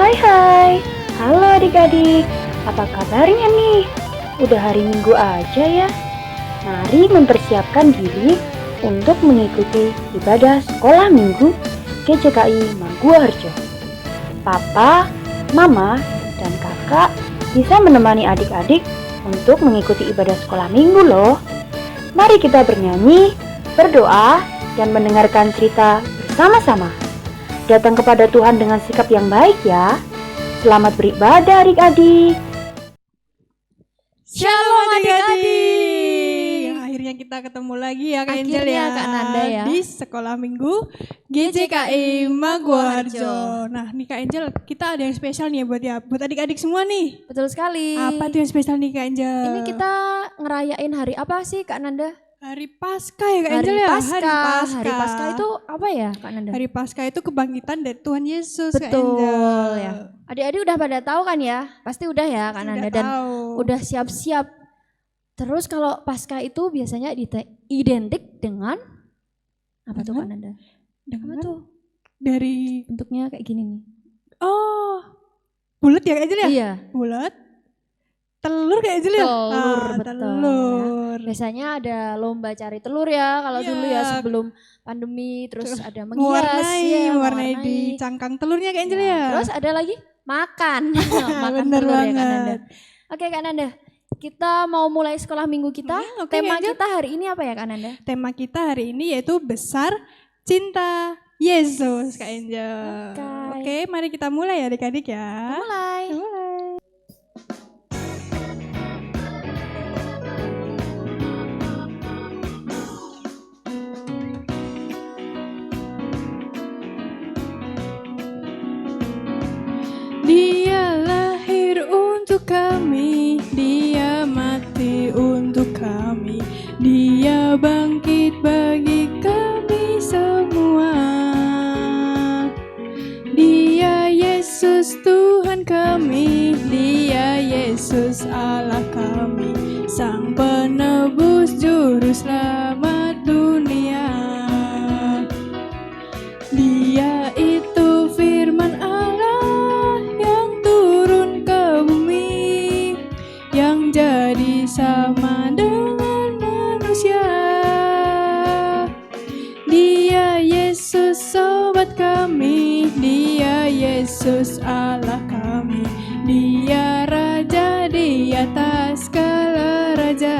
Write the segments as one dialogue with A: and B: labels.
A: Hai, halo adik-adik, apa kabarnya nih? Udah hari Minggu aja ya. Mari mempersiapkan diri untuk mengikuti ibadah sekolah minggu GJKI Mangguwarjo. Papa, Mama, dan Kakak bisa menemani adik-adik untuk mengikuti ibadah sekolah minggu loh. Mari kita bernyanyi, berdoa, dan mendengarkan cerita bersama-sama. Datang kepada Tuhan dengan sikap yang baik ya. Selamat beribadah adik-adik.
B: Shalom adik-adik. Akhirnya kita ketemu lagi ya Kak Angel ya.
C: Kak Nanda ya.
B: Di sekolah minggu GJKI Mangguwarjo. Nah nih Kak Angel, kita ada yang spesial nih buat adik-adik semua nih.
C: Betul sekali.
B: Apa tuh yang spesial nih Kak Angel?
C: Ini kita ngerayain hari apa sih Kak Nanda?
B: Hari Paskah ya Kak Angel ya?
C: Hari Paskah itu apa ya Kak Nanda?
B: Hari Paskah itu kebangkitan dari Tuhan Yesus Kak
C: Betul
B: Angel.
C: ya. Adik-adik udah pada tahu kan ya? Pasti udah ya Kak Nanda. Dan udah siap-siap. Terus kalau Paskah itu biasanya identik dengan apa tuh Kak Nanda?
B: Dengan
C: Apa tuh?
B: dari
C: Bentuknya kayak gini nih.
B: oh bulat ya Kak Angel ya?
C: Iya.
B: Bulat. Telur kayak Angel ya?
C: Telur, betul.
B: Telur.
C: Biasanya ada lomba cari telur ya kalau
B: Iya.
C: dulu ya sebelum pandemi, terus ada menghias
B: mewarnai di cangkang telurnya kayak Angel ya.
C: Terus ada lagi makan
B: Bener
C: telur ya Kak
B: banget.
C: Nanda. Oke Kak Nanda, kita mau mulai sekolah minggu kita.
B: Oke,
C: Tema
B: Angel.
C: kita hari ini apa ya Kak Nanda?
B: Tema kita hari ini yaitu besar cinta Yesus Kak Angel. Oke, mari kita mulai ya adik-adik ya.
C: Mulai.
B: Dia lahir untuk kami, dia mati untuk kami, dia bangkit bagi kami semua. Dia Yesus Tuhan kami, dia Yesus Allah kami, Sang Penebus Juru Selamat dunia. Dia itu firman Allah yang turun ke bumi, yang jadi sama dengan manusia. Dia Yesus sobat kami, dia Yesus Allah kami, dia Raja di atas segala raja.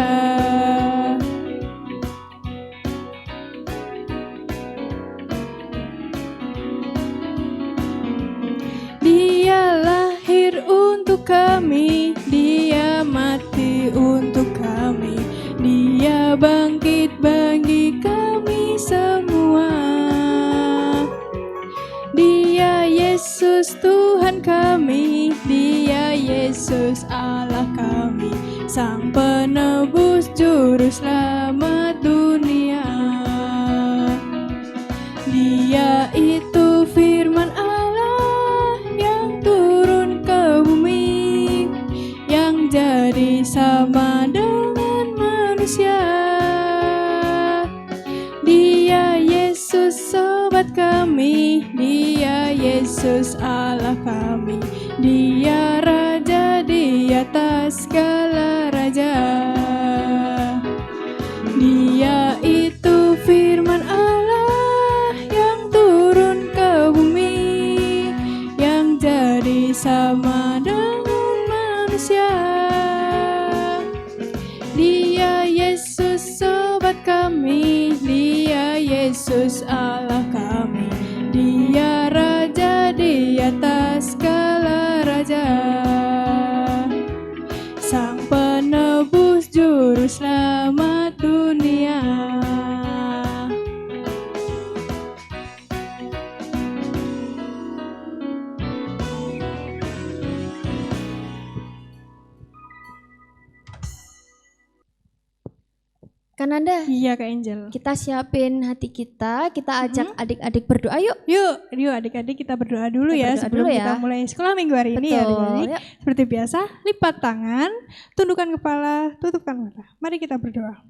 B: Dia lahir untuk kami, dia mati untuk kami, dia bangkit bagi kami semua. Dia Yesus Tuhan kami, dia Yesus Allah kami, Sang Penebus Juru Selamat dunia. Dia itu firman Allah yang turun ke bumi, yang jadi sama dengan manusia. Dia Yesus sobat kami, dia Yesus Allah kami, dia Raja di atas segala raja. Dia itu firman Allah yang turun ke bumi, yang jadi sama dengan manusia. Dia Yesus sobat kami, dia Yesus Allah kami, dia Raja di atas segala raja, Sang Penebus Juru Selamat dunia.
C: Kak Nanda,
B: Iya Kak Angel.
C: kita siapin hati kita ajak adik-adik berdoa yuk.
B: Yuk adik-adik kita berdoa dulu
C: Kita
B: ya
C: berdoa
B: sebelum
C: dulu
B: kita
C: ya.
B: mulai sekolah minggu hari ini ya
C: Betul,
B: adik-adik.
C: yuk.
B: Seperti biasa, lipat tangan, tundukkan kepala, tutupkan mata. Mari kita berdoa.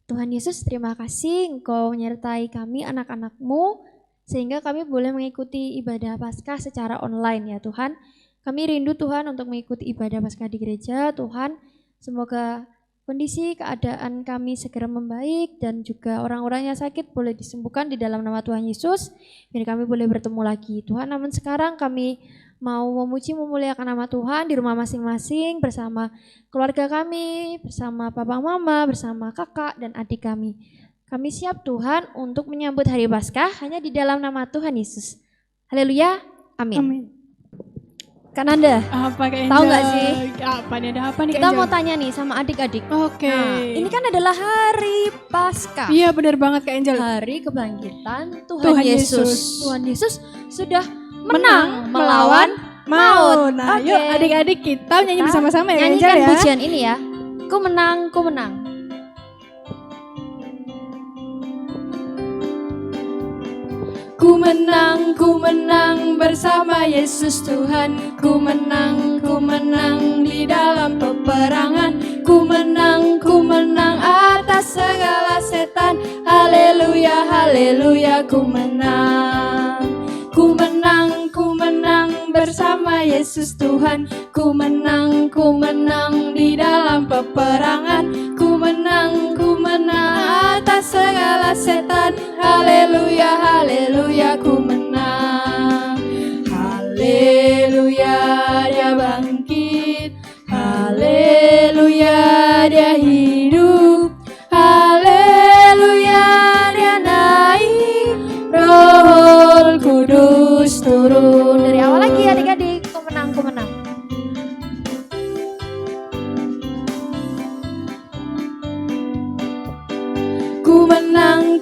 C: Tuhan Yesus, terima kasih Engkau menyertai kami anak-anak-Mu sehingga kami boleh mengikuti ibadah Paskah secara online ya Tuhan. Kami rindu Tuhan untuk mengikuti ibadah Paskah di gereja. Tuhan, semoga kondisi keadaan kami segera membaik dan juga orang-orang yang sakit boleh disembuhkan di dalam nama Tuhan Yesus. Biar kami boleh bertemu lagi Tuhan. Namun sekarang kami mau memuji memuliakan nama Tuhan di rumah masing-masing bersama keluarga kami, bersama papa mama, bersama kakak dan adik kami. Kami siap Tuhan untuk menyambut hari Paskah hanya di dalam nama Tuhan Yesus. Haleluya, amin.
B: Amin.
C: Kan Anda,
B: Apa Kak Angel?
C: tahu nggak sih?
B: Apa nih, ada apa nih Kak
C: Kita
B: Angel?
C: mau tanya nih sama adik-adik.
B: Oke.
C: Nah, ini kan adalah hari Paskah.
B: Iya benar banget Kak Angel.
C: Hari kebangkitan Tuhan,
B: Tuhan
C: Yesus.
B: Yesus.
C: Tuhan Yesus sudah menang melawan
B: maut. Nah,
C: Oke.
B: yuk adik-adik kita nyanyi
C: Kita
B: bersama-sama ya Kak Angel
C: nyanyikan
B: ya.
C: pujian ini ya. Ku menang, ku menang.
B: Ku menang bersama Yesus Tuhan. Ku menang di dalam peperangan. Ku menang atas segala setan. Haleluya, haleluya, ku menang. Ku menang bersama Yesus Tuhan. Ku menang di dalam peperangan. Ku menang atas segala setan. Haleluya, haleluya, ku menang. Haleluya, dia bangkit. Haleluya, dia hidup. Haleluya, dia naik. Roh Kudus turun.
C: Dari awal lagi adik-adik, ku menang, ku menang.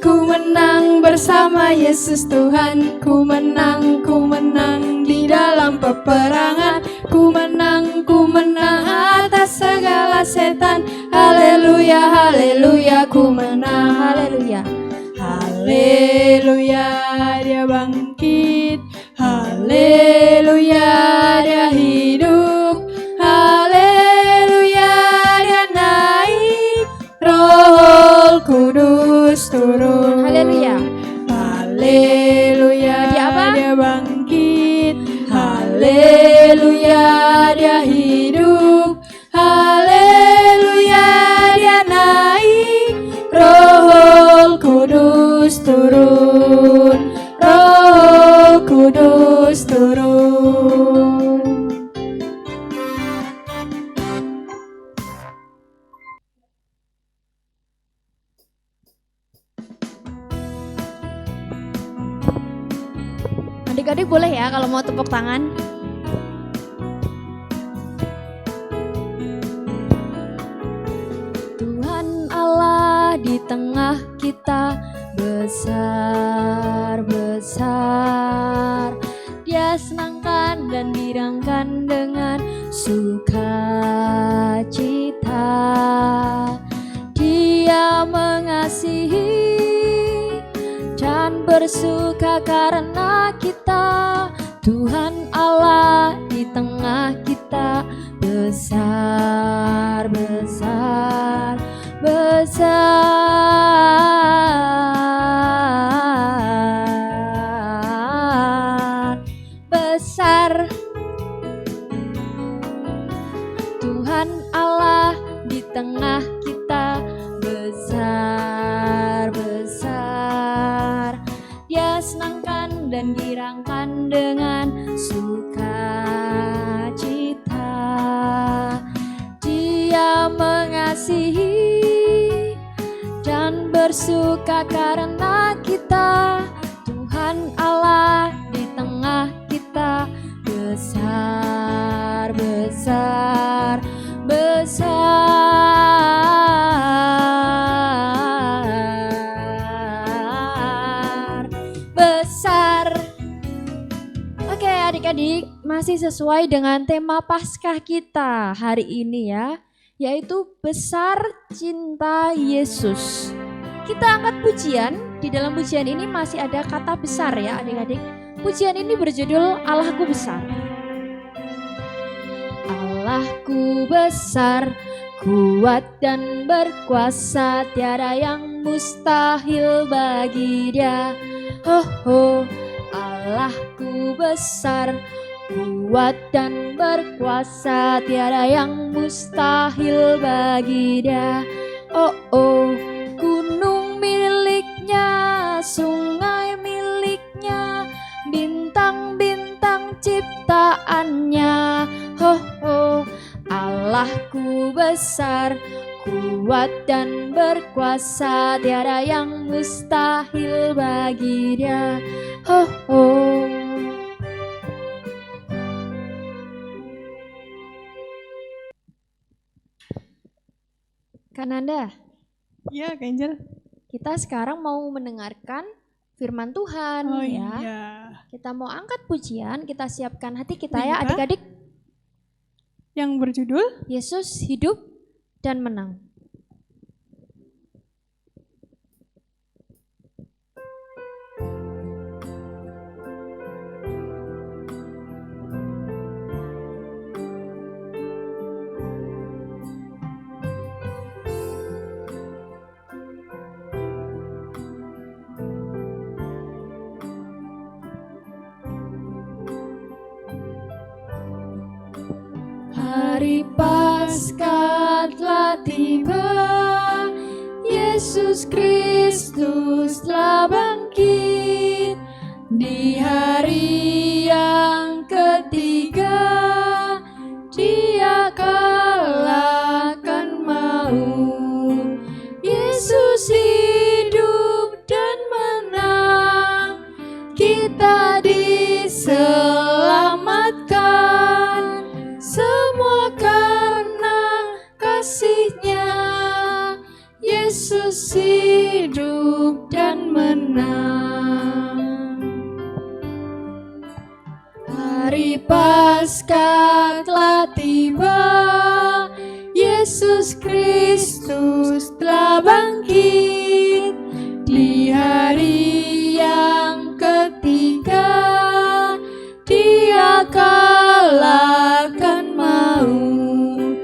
B: Ku menang bersama Yesus Tuhan. Ku menang di dalam peperangan. Ku menang atas segala setan. Haleluya, haleluya, ku menang.
C: Haleluya.
B: Haleluya, dia bangkit. Haleluya, dia hidup. Haleluya, dia naik. Roh Kudus turun.
C: Haleluya.
B: Haleluya,
C: Dia apa?
B: dia bangkit. Haleluya, dia hidup. Haleluya, dia naik. Roh Kudus turun. Roh Kudus turun.
C: Adik-adik boleh ya kalau mau tepuk tangan. Tuhan Allah di tengah kita besar-besar. Dia senangkan dan dirangkan dengan sukacita. Dia mengasihi dan bersuka karena kita. Tuhan Allah di tengah kita besar-besar. Besar Tuhan Allah di tengah kita besar-besar. Dia senangkan dan girangkan dengan sukacita. Dia mengasihi dan bersuka karena kita. Tuhan Allah di tengah kita besar-besar. Besar. Oke adik-adik, masih sesuai dengan tema Paskah kita hari ini ya, yaitu besar cinta Yesus. Kita angkat pujian. Di dalam pujian ini masih ada kata besar ya adik-adik. Pujian ini berjudul Allahku Besar. Allahku besar, kuat dan berkuasa, tiada yang mustahil bagi Dia. Ho ho, Allahku besar, kuat dan berkuasa, tiada yang mustahil bagi Dia. Oh oh, gunung miliknya, sungai miliknya, bintang-bintang ciptaannya. Ho ho, Allahku besar, kuat dan berkuasa, tiada yang mustahil bagi Dia. Ho ho. Kananda,
B: Iya, Kak Angel.
C: kita sekarang mau mendengarkan firman Tuhan
B: Oh
C: ya.
B: iya.
C: Kita mau angkat pujian, kita siapkan hati kita ya
B: Iya.
C: adik-adik.
B: Yang berjudul
C: Yesus hidup dan menang. Hari Paskah telah tiba, Yesus Kristus telah bangkit. Di hari yang ketiga, Dia kalahkan maut. Yesus hidup dan menang, kita diselamatkan. Semua karena kasih-Nya, Yesus hidup dan menang. Hari Paskah telah tiba, Yesus Kristus telah bangkit. Di hari yang ketiga, Dia kalahkan maut.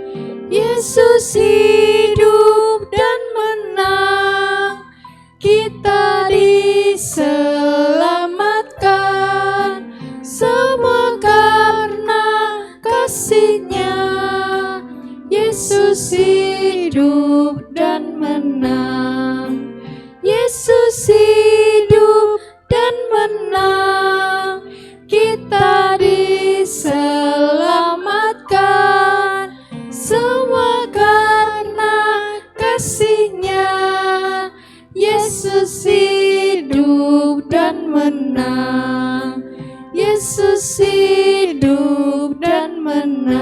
C: Yesus hidup dan menang, kita diselamatkan. Semua karena kasih-Nya, Yesus hidup dan menang. Yesus hidup dan menang, kita diselamatkan. Semua karena kasih-Nya, Yesus hidup dan menang. Yesus hidup dan menang.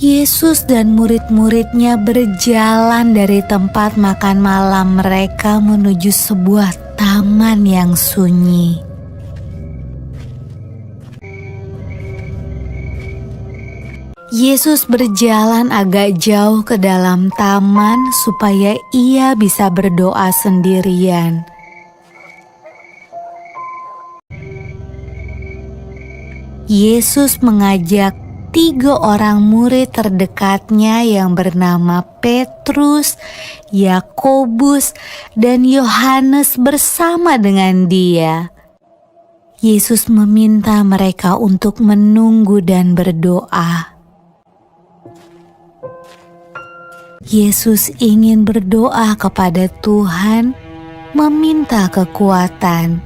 D: Yesus dan murid-muridnya berjalan dari tempat makan malam mereka menuju sebuah taman yang sunyi. Yesus berjalan agak jauh ke dalam taman supaya Ia bisa berdoa sendirian. Yesus mengajak 3 orang murid terdekatnya yang bernama Petrus, Yakobus, dan Yohanes bersama dengan Dia. Yesus meminta mereka untuk menunggu dan berdoa. Yesus ingin berdoa kepada Tuhan, meminta kekuatan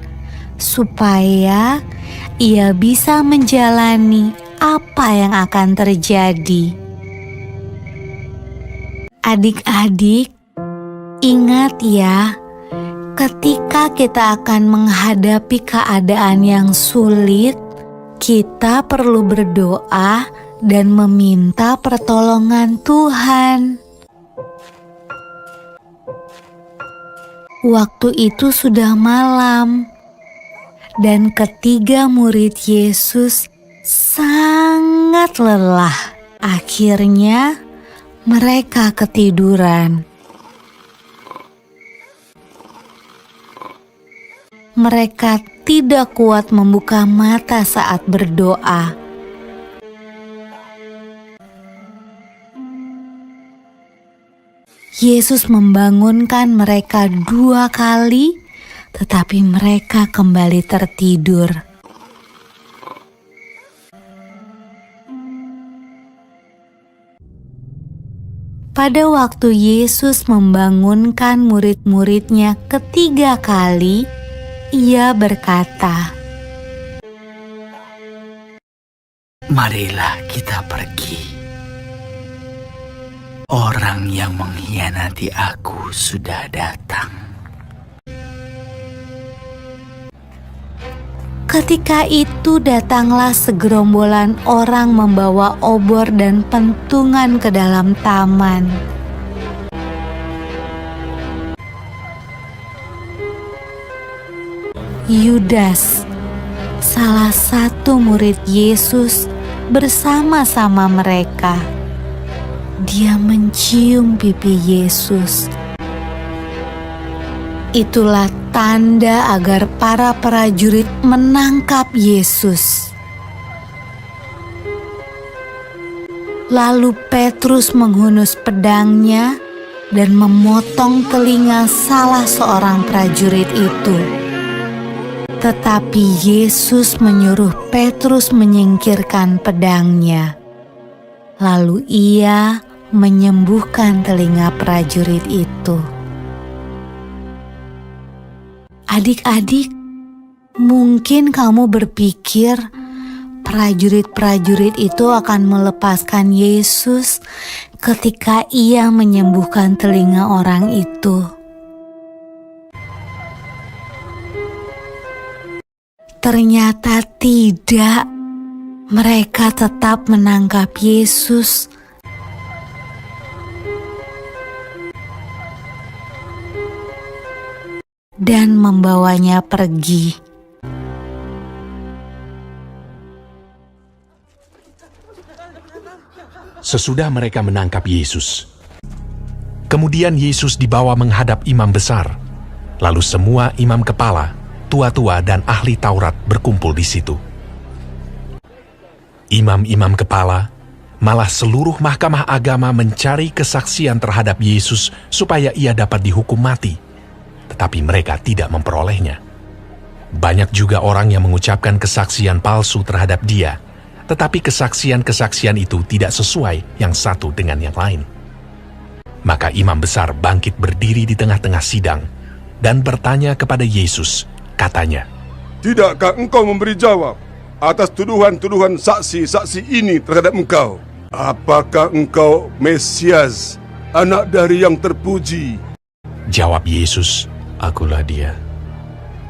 D: supaya Ia bisa menjalani apa yang akan terjadi. Adik-adik, ingat ya, ketika kita akan menghadapi keadaan yang sulit, kita perlu berdoa dan meminta pertolongan Tuhan. Waktu itu sudah malam, dan ketiga murid Yesus sangat lelah. Akhirnya mereka ketiduran. Mereka tidak kuat membuka mata saat berdoa. Yesus membangunkan mereka 2 kali, tetapi mereka kembali tertidur. Pada waktu Yesus membangunkan murid-muridnya ketiga kali, Ia berkata,
E: "Marilah kita pergi. Orang yang mengkhianati aku sudah datang."
D: Ketika itu datanglah segerombolan orang membawa obor dan pentungan ke dalam taman. Yudas, salah satu murid Yesus, bersama-sama mereka. Dia mencium pipi Yesus. Itulah tanda agar para prajurit menangkap Yesus. Lalu Petrus menghunus pedangnya dan memotong telinga salah seorang prajurit itu. Tetapi Yesus menyuruh Petrus menyingkirkan pedangnya. Lalu Ia menyembuhkan telinga prajurit itu. Adik-adik, mungkin kamu berpikir prajurit-prajurit itu akan melepaskan Yesus ketika Ia menyembuhkan telinga orang itu. Ternyata tidak. Mereka tetap menangkap Yesus. Dan membawanya pergi.
F: Sesudah mereka menangkap Yesus, kemudian Yesus dibawa menghadap imam besar. Lalu semua imam kepala, tua-tua dan ahli Taurat berkumpul di situ. Imam-imam kepala, malah seluruh mahkamah agama mencari kesaksian terhadap Yesus supaya ia dapat dihukum mati. Tetapi mereka tidak memperolehnya. Banyak juga orang yang mengucapkan kesaksian palsu terhadap dia, tetapi kesaksian-kesaksian itu tidak sesuai yang satu dengan yang lain. Maka imam besar bangkit berdiri di tengah-tengah sidang dan bertanya kepada Yesus, katanya,
G: "Tidakkah engkau memberi jawab atas tuduhan-tuduhan saksi-saksi ini terhadap engkau? Apakah engkau Mesias, anak dari yang terpuji?"
F: Jawab Yesus,
H: "Akulah dia,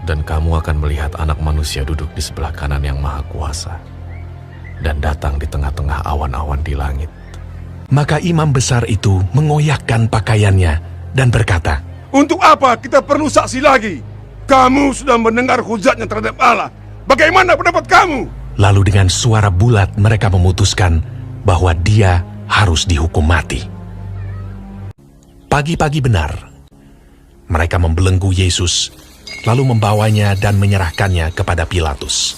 H: dan kamu akan melihat Anak Manusia duduk di sebelah kanan yang Maha Kuasa, dan datang di tengah-tengah awan-awan di langit."
F: Maka imam besar itu mengoyakkan pakaiannya dan berkata,
G: "Untuk apa kita perlu saksi lagi? Kamu sudah mendengar hujatnya terhadap Allah. Bagaimana pendapat kamu?"
F: Lalu dengan suara bulat mereka memutuskan bahwa dia harus dihukum mati. Pagi-pagi benar, mereka membelenggu Yesus, lalu membawanya dan menyerahkannya kepada Pilatus.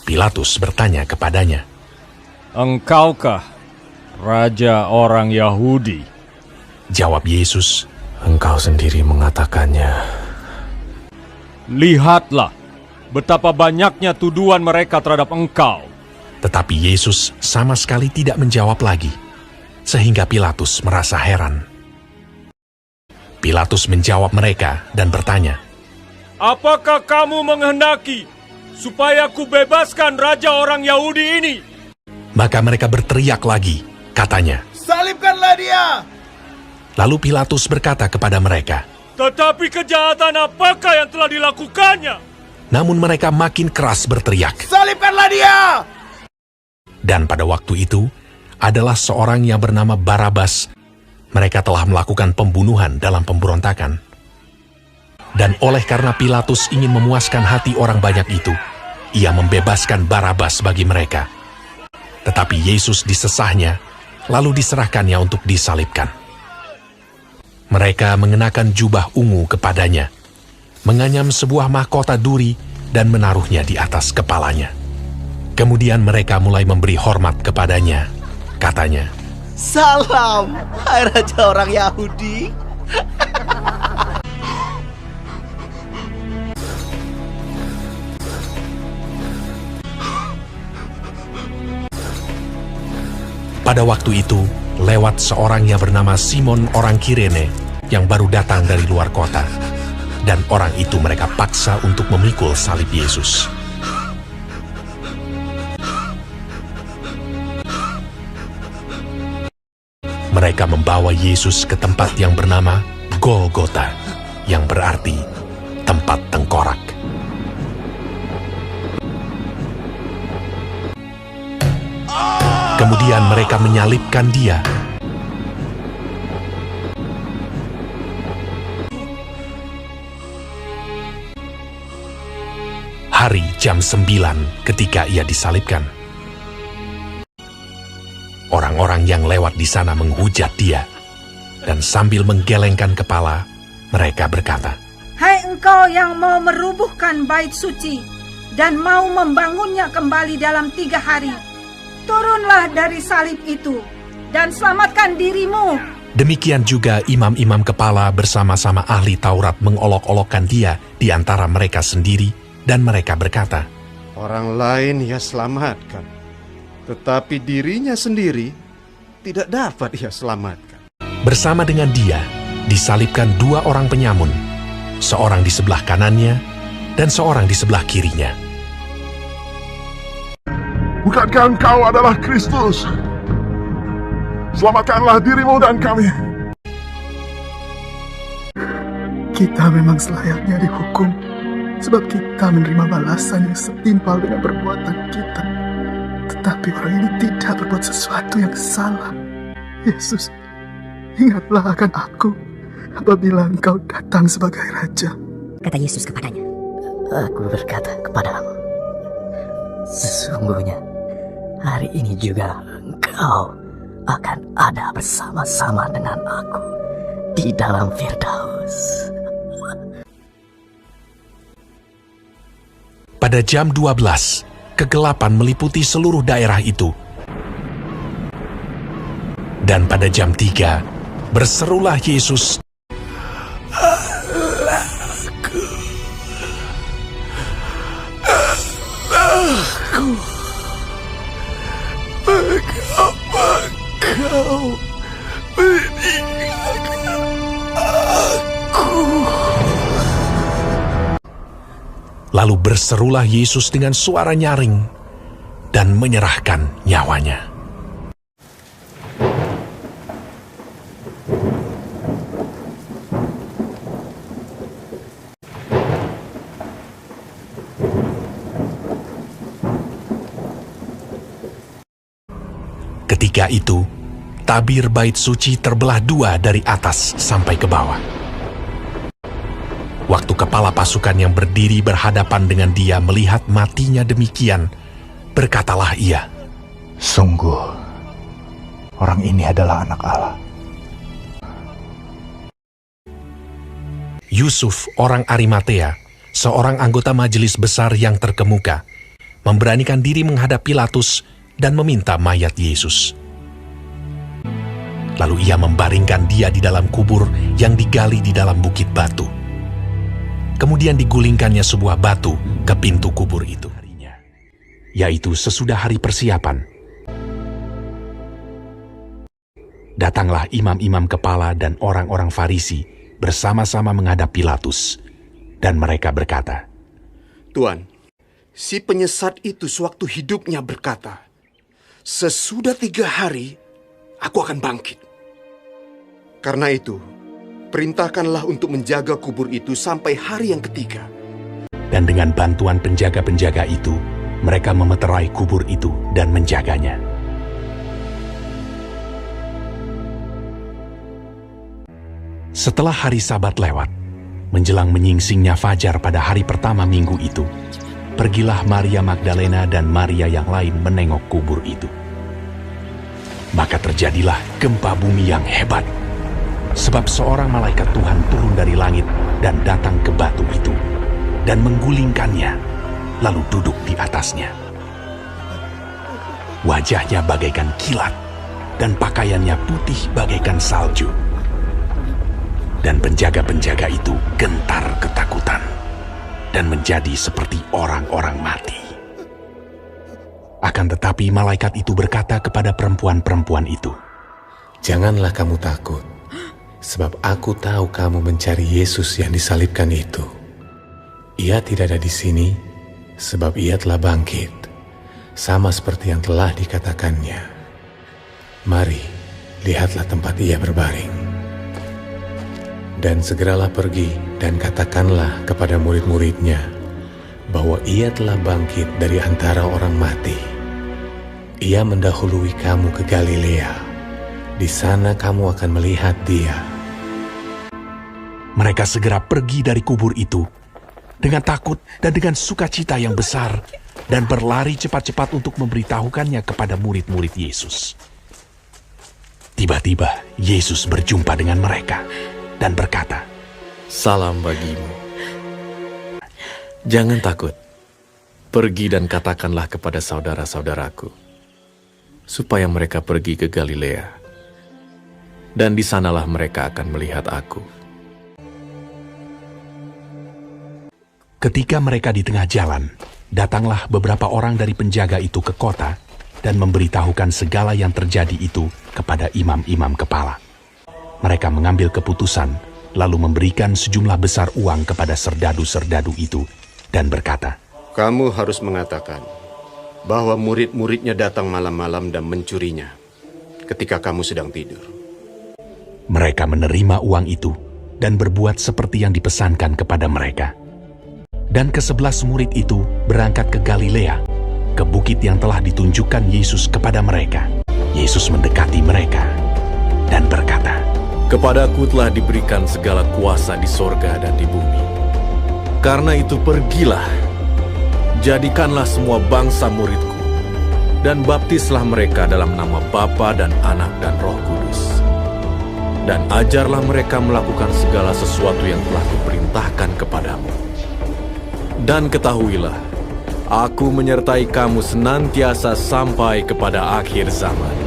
F: Pilatus bertanya kepadanya,
I: "Engkaukah Raja orang Yahudi?"
F: Jawab Yesus,
H: "Engkau sendiri mengatakannya."
I: "Lihatlah betapa banyaknya tuduhan mereka terhadap engkau."
F: Tetapi Yesus sama sekali tidak menjawab lagi, sehingga Pilatus merasa heran. Pilatus menjawab mereka dan bertanya,
I: "Apakah kamu menghendaki supaya ku bebaskan Raja orang Yahudi ini?"
F: Maka mereka berteriak lagi, katanya,
G: "Salibkanlah dia!"
F: Lalu Pilatus berkata kepada mereka,
I: "Tetapi kejahatan apakah yang telah dilakukannya?"
F: Namun mereka makin keras berteriak.
G: "Salibkanlah dia!"
F: Dan pada waktu itu adalah seorang yang bernama Barabas. Mereka telah melakukan pembunuhan dalam pemberontakan. Dan oleh karena Pilatus ingin memuaskan hati orang banyak itu, ia membebaskan Barabas bagi mereka. Tetapi Yesus disesahnya, lalu diserahkannya untuk disalibkan. Mereka mengenakan jubah ungu kepadanya, menganyam sebuah mahkota duri dan menaruhnya di atas kepalanya. Kemudian mereka mulai memberi hormat kepadanya. Katanya,
E: Salam, hai raja orang Yahudi.
F: Pada waktu itu, lewat seorang yang bernama Simon orang Kirene yang baru datang dari luar kota. Dan orang itu mereka paksa untuk memikul salib Yesus. Mereka membawa Yesus ke tempat yang bernama Golgota, yang berarti tempat tengkorak. Kemudian mereka menyalibkan dia. Hari jam 9 ketika ia disalibkan. Orang-orang yang lewat di sana menghujat dia, dan sambil menggelengkan kepala, mereka berkata,
J: "Hai engkau yang mau merubuhkan bait suci dan mau membangunnya kembali dalam 3 hari, turunlah dari salib itu dan selamatkan dirimu."
F: Demikian juga imam-imam kepala bersama-sama ahli Taurat mengolok-olokkan dia di antara mereka sendiri, dan mereka berkata,
K: "Orang lain ia selamatkan, tetapi dirinya sendiri tidak dapat ia selamatkan."
F: Bersama dengan dia disalibkan 2 orang penyamun, seorang di sebelah kanannya dan seorang di sebelah kirinya.
G: Bukankah engkau adalah Kristus? Selamatkanlah dirimu dan kami.
L: Kita memang selayaknya dihukum, sebab kita menerima balasan yang setimpal dengan perbuatan kita. Tetapi orang ini tidak berbuat sesuatu yang salah. Yesus, ingatlah akan aku apabila engkau datang sebagai Raja.
M: Kata Yesus kepadanya, "Aku berkata kepadamu, sesungguhnya hari ini juga engkau akan ada bersama-sama dengan aku di dalam Firdaus."
F: Pada jam 12, kegelapan meliputi seluruh daerah itu. Dan pada jam 3, berserulah Yesus, "Allahku, Allahku, mengapa kau meninggalkan aku?" Lalu berserulah Yesus dengan suara nyaring dan menyerahkan nyawanya. Ketika itu, tabir bait suci terbelah 2 dari atas sampai ke bawah. Waktu kepala pasukan yang berdiri berhadapan dengan dia melihat matinya demikian, berkatalah ia,
N: "Sungguh, orang ini adalah anak Allah."
F: Yusuf, orang Arimatea, seorang anggota majelis besar yang terkemuka, memberanikan diri menghadap Pilatus dan meminta mayat Yesus. Lalu ia membaringkan dia di dalam kubur yang digali di dalam bukit batu. Kemudian digulingkannya sebuah batu ke pintu kubur itu, yaitu sesudah hari persiapan. Datanglah imam-imam kepala dan orang-orang Farisi bersama-sama menghadap Pilatus, dan mereka berkata,
K: "Tuan, si penyesat itu sewaktu hidupnya berkata, 'Sesudah 3 hari, aku akan bangkit.' Karena itu, perintahkanlah untuk menjaga kubur itu sampai hari yang ketiga."
F: Dan dengan bantuan penjaga-penjaga itu, mereka memeterai kubur itu dan menjaganya. Setelah hari Sabat lewat, menjelang menyingsingnya fajar pada hari pertama minggu itu, pergilah Maria Magdalena dan Maria yang lain menengok kubur itu. Maka terjadilah gempa bumi yang hebat, sebab seorang malaikat Tuhan turun dari langit dan datang ke batu itu, dan menggulingkannya, lalu duduk di atasnya. Wajahnya bagaikan kilat, dan pakaiannya putih bagaikan salju. Dan penjaga-penjaga itu gentar ketakutan dan menjadi seperti orang-orang mati. Akan tetapi malaikat itu berkata kepada perempuan-perempuan itu,
H: "Janganlah kamu takut, sebab aku tahu kamu mencari Yesus yang disalibkan itu. Ia tidak ada di sini, sebab ia telah bangkit, sama seperti yang telah dikatakannya. Mari, lihatlah tempat ia berbaring. Dan segeralah pergi dan katakanlah kepada murid-muridnya bahwa ia telah bangkit dari antara orang mati. Ia mendahului kamu ke Galilea. Di sana kamu akan melihat dia."
F: Mereka segera pergi dari kubur itu dengan takut dan dengan sukacita yang besar dan berlari cepat-cepat untuk memberitahukannya kepada murid-murid Yesus. Tiba-tiba Yesus berjumpa dengan mereka dan berkata,
H: "Salam bagimu. Jangan takut. Pergi dan katakanlah kepada saudara-saudaraku, supaya mereka pergi ke Galilea, dan di sanalah mereka akan melihat aku."
F: Ketika mereka di tengah jalan, datanglah beberapa orang dari penjaga itu ke kota dan memberitahukan segala yang terjadi itu kepada imam-imam kepala. Mereka mengambil keputusan, lalu memberikan sejumlah besar uang kepada serdadu-serdadu itu dan berkata,
K: "Kamu harus mengatakan bahwa murid-muridnya datang malam-malam dan mencurinya ketika kamu sedang tidur."
F: Mereka menerima uang itu dan berbuat seperti yang dipesankan kepada mereka. Dan ke-11 murid itu berangkat ke Galilea, ke bukit yang telah ditunjukkan Yesus kepada mereka. Yesus mendekati mereka dan berkata,
H: "Kepadaku telah diberikan segala kuasa di sorga dan di bumi. Karena itu pergilah, jadikanlah semua bangsa muridku, dan baptislah mereka dalam nama Bapa dan Anak dan Roh Kudus. Dan ajarlah mereka melakukan segala sesuatu yang telah kuperintahkan kepadamu. Dan ketahuilah, aku menyertai kamu senantiasa sampai kepada akhir zaman."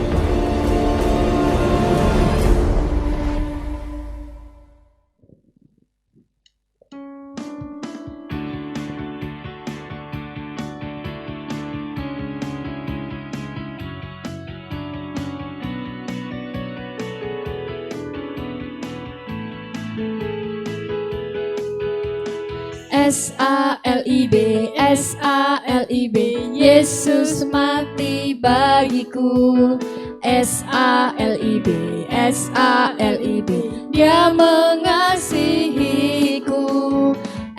C: S-A-L-I-B, S-A-L-I-B, Yesus mati bagiku. S-A-L-I-B, S-A-L-I-B, Dia mengasihiku.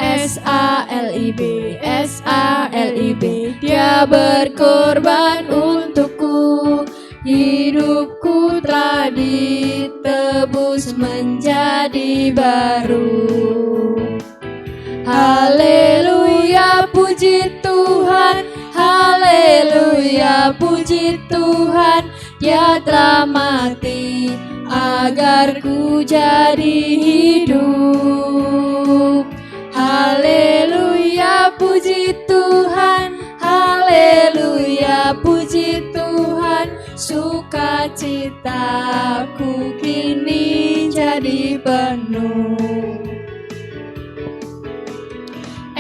C: S-A-L-I-B, S-A-L-I-B, Dia berkorban untukku. Hidupku telah ditebus menjadi baru. Haleluya, puji Tuhan, haleluya, puji Tuhan. Dia telah mati agar ku jadi hidup. Haleluya, puji Tuhan, haleluya, puji Tuhan. Sukacitaku kini jadi penuh.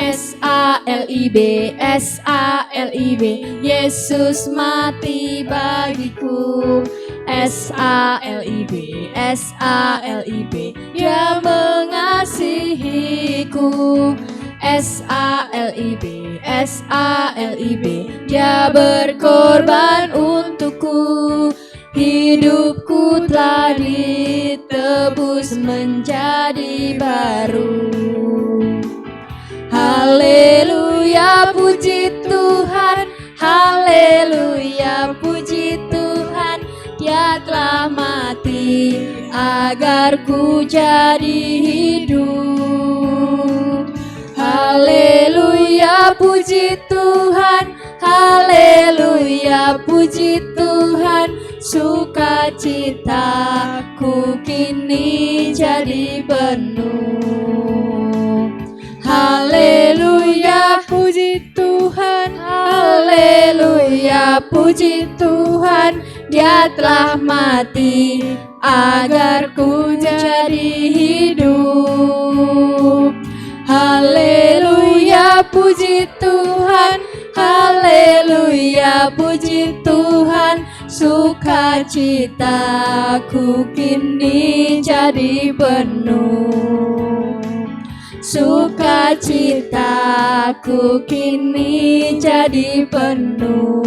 C: S-A-L-I-B, S-A-L-I-B, Yesus mati bagiku. S-A-L-I-B, S-A-L-I-B, Dia mengasihiku. S-A-L-I-B, S-A-L-I-B, Dia berkorban untukku. Hidupku telah ditebus menjadi baru. Haleluya, puji Tuhan, haleluya, puji Tuhan. Dia telah mati agar ku jadi hidup. Haleluya, puji Tuhan, haleluya, puji Tuhan. Sukacitaku kini jadi penuh. Haleluya, puji Tuhan, haleluya, puji Tuhan. Dia telah mati agar ku jadi hidup. Haleluya, puji Tuhan. Haleluya, puji Tuhan. Sukacitaku kini jadi penuh. Sukacitaku kini jadi penuh.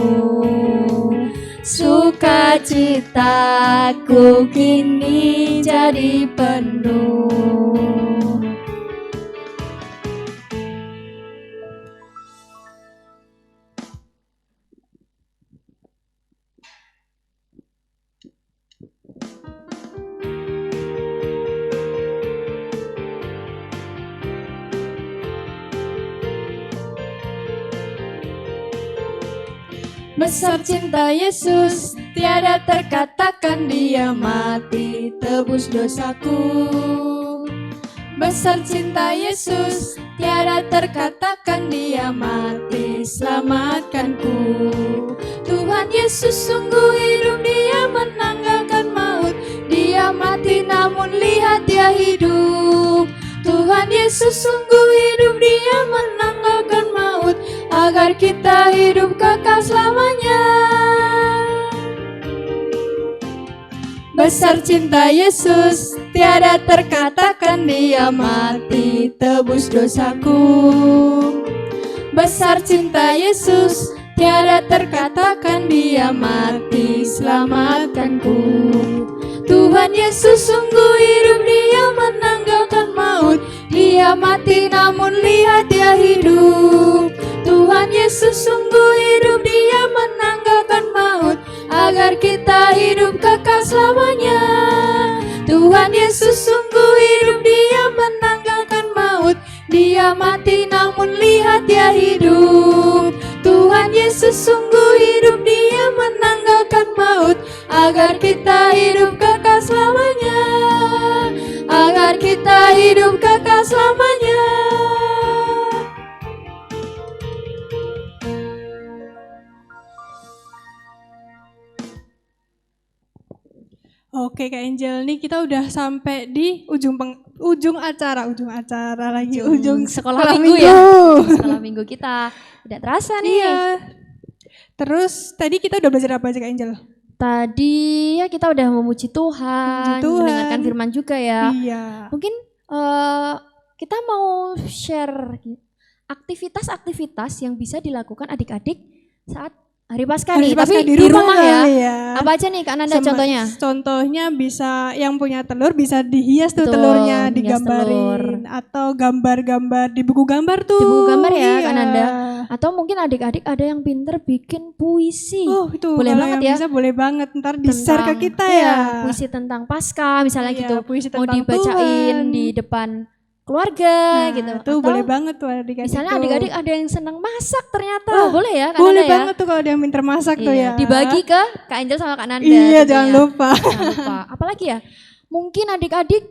C: Sukacitaku kini jadi penuh. Besar cinta Yesus, tiada terkatakan. Dia mati tebus dosaku. Besar cinta Yesus, tiada terkatakan. Dia mati selamatkanku. Tuhan Yesus sungguh hidup, dia menanggalkan maut. Dia mati namun lihat dia hidup. Tuhan Yesus sungguh hidup, dia menanggalkan maut agar kita hidup kekal selamanya. Besar cinta Yesus, tiada terkatakan. Dia mati tebus dosaku. Besar cinta Yesus, tiada terkatakan. Dia mati selamatkanku. Tuhan Yesus sungguh hidup, dia menanggalkan maut. Dia mati namun lihat dia hidup. Tuhan Yesus sungguh hidup, dia menanggalkan maut agar kita hidup kekal selamanya. Tuhan Yesus sungguh hidup, dia menanggalkan maut. Dia mati namun lihat dia hidup. Tuhan Yesus sungguh hidup, dia menanggalkan maut agar kita hidup kekal selamanya. Agar kita hidup kekal selamanya.
B: Oke Kak Angel, nih kita udah sampai di ujung acara lagi, ujung
C: sekolah minggu ya. Sekolah minggu kita tidak terasa nih.
B: Iya. Terus tadi kita udah belajar apa aja Kak Angel?
C: Tadi ya kita udah memuji Tuhan, mendengarkan firman juga ya.
B: Iya.
C: Mungkin kita mau share aktivitas-aktivitas yang bisa dilakukan adik-adik saat Hari Paskah nih, tapi di rumah ya. Apa aja nih Kak Nanda contohnya?
B: Contohnya bisa yang punya telur bisa dihias tuh telurnya, digambarin. Atau gambar-gambar di buku gambar tuh.
C: Di buku gambar ya Kak Nanda. Atau mungkin adik-adik ada yang pinter bikin puisi.
B: Oh itu
C: boleh banget ya.
B: Bisa boleh banget, ntar di-share ke kita ya.
C: Puisi tentang Paskah misalnya gitu.
B: Puisi
C: mau
B: tentang
C: dibacain
B: Tuhan.
C: Di depan keluarga gitu.
B: Tuh boleh banget tuh adik-adik.
C: Misalnya adik-adik ada yang senang masak ternyata. Boleh ya Kak
B: boleh
C: Nanda
B: banget tuh kalau ada yang pinter masak tuh ya.
C: Dibagi ke Kak Angel sama Kak Nanda.
B: Iya jangan lupa.
C: Apalagi ya, mungkin adik-adik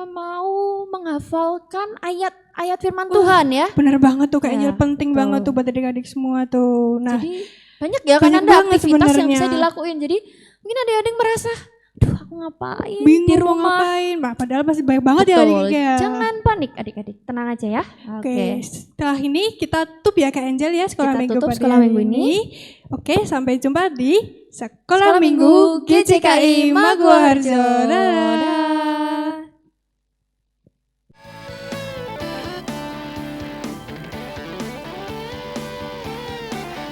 C: mau menghafalkan ayat firman Tuhan ya.
B: Bener banget tuh Kak Angel, penting banget tuh buat adik-adik semua tuh. Nah,
C: jadi banyak ya Kak Nanda aktivitas yang bisa dilakuin. Jadi mungkin adik-adik merasa, duh aku ngapain
B: bingung
C: di rumah.
B: Ngapain, padahal masih banyak banget ya adik-adik.
C: Jangan panik adik-adik, tenang aja ya.
B: Oke, setelah ini kita tutup ya Kak Angel ya sekolah minggu pada
C: sekolah minggu ini.
B: Oke, sampai jumpa di Sekolah Minggu GJKI Maguwarjo. Dadah.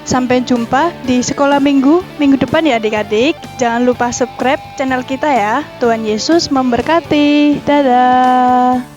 O: Sampai jumpa di sekolah minggu depan ya adik-adik. Jangan lupa subscribe channel kita ya. Tuhan Yesus memberkati. Dadah.